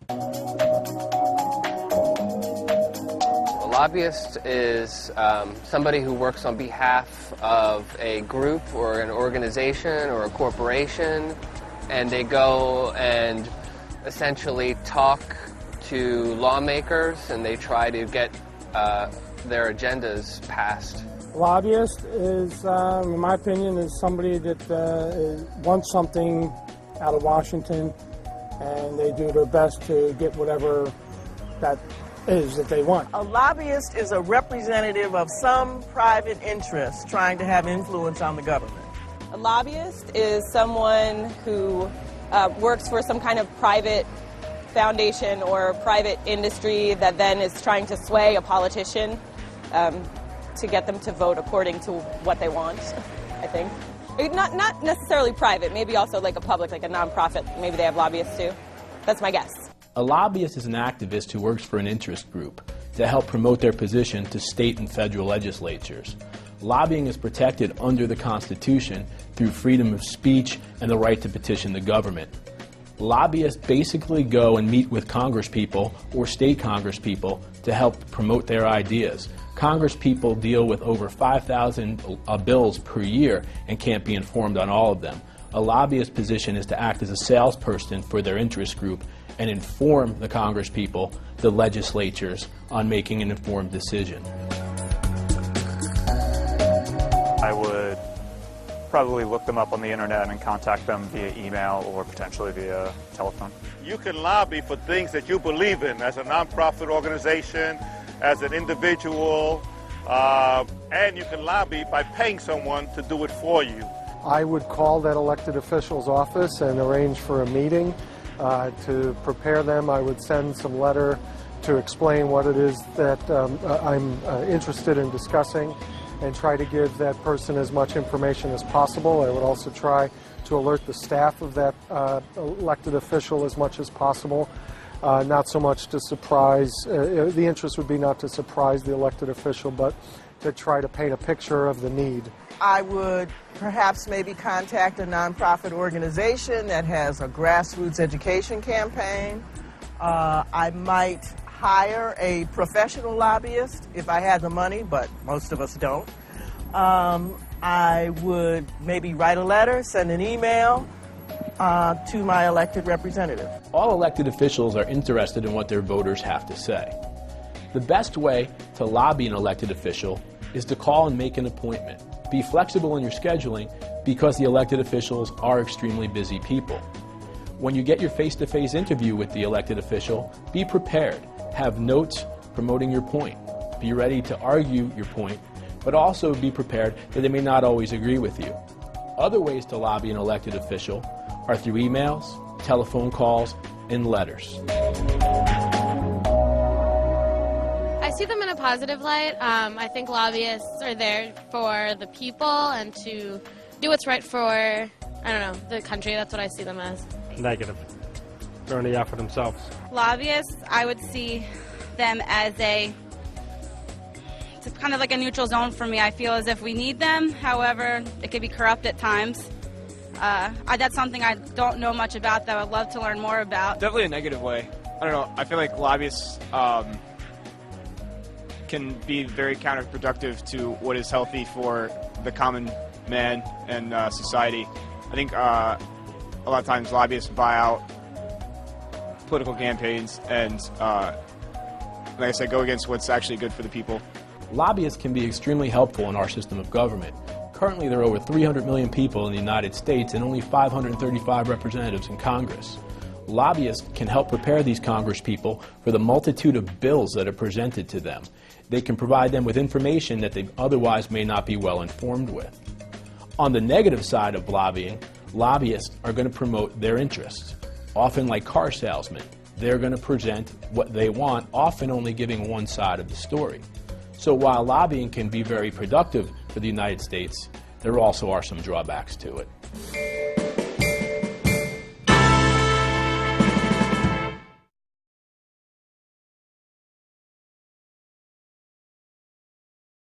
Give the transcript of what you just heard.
A lobbyist is somebody who works on behalf of a group or an organization or a corporation, and they go and essentially talk to lawmakers and they try to get their agendas passed. A lobbyist is, in my opinion, is somebody that wants something out of Washington, and they do their best to get whatever that is that they want. A lobbyist is a representative of some private interest trying to have influence on the government. A lobbyist is someone who works for some kind of private foundation or private industry that then is trying to sway a politician to get them to vote according to what they want, I think. Not necessarily private, maybe also like a public, like a nonprofit. Maybe they have lobbyists too. That's my guess. A lobbyist is an activist who works for an interest group to help promote their position to state and federal legislatures. Lobbying is protected under the Constitution through freedom of speech and the right to petition the government. Lobbyists basically go and meet with congresspeople or state congresspeople to help promote their ideas. Congresspeople deal with over 5,000 bills per year and can't be informed on all of them. A lobbyist position is to act as a salesperson for their interest group and inform the congresspeople, the legislatures, on making an informed decision. I would probably look them up on the internet and contact them via email or potentially via telephone. You can lobby for things that you believe in as a nonprofit organization, as an individual, and you can lobby by paying someone to do it for you. I would call that elected official's office and arrange for a meeting. To prepare them, I would send some letter to explain what it is that I'm interested in discussing and try to give that person as much information as possible. I would also try to alert the staff of that elected official as much as possible. Not so much to surprise, the interest would be not to surprise the elected official, but to try to paint a picture of the need. I would perhaps maybe contact a nonprofit organization that has a grassroots education campaign. I might hire a professional lobbyist if I had the money, but most of us don't. I would maybe write a letter, send an email to my elected representative. All elected officials are interested in what their voters have to say. The best way to lobby an elected official is to call and make an appointment. Be flexible in your scheduling because the elected officials are extremely busy people. When you get your face-to-face interview with the elected official, be prepared. Have notes promoting your point. Be ready to argue your point, but also be prepared that they may not always agree with you. Other ways to lobby an elected official are through emails, telephone calls, and letters. I see them in a positive light. I think lobbyists are there for the people and to do what's right for, I don't know, the country. That's what I see them as. Negative. They're only out for themselves. Lobbyists, I would see them as it's kind of like a neutral zone for me. I feel as if we need them. However, it can be corrupt at times. That's something I don't know much about that I would love to learn more about. Definitely a negative way. I don't know. I feel like lobbyists can be very counterproductive to what is healthy for the common man and society. I think a lot of times lobbyists buy out political campaigns and, like I said, go against what's actually good for the people. Lobbyists can be extremely helpful in our system of government. Currently, there are over 300 million people in the United States and only 535 representatives in Congress. Lobbyists can help prepare these congresspeople for the multitude of bills that are presented to them. They can provide them with information that they otherwise may not be well informed with. On the negative side of lobbying, lobbyists are going to promote their interests, often like car salesmen. They're going to present what they want, often only giving one side of the story. So while lobbying can be very productive for the United States, there also are some drawbacks to it.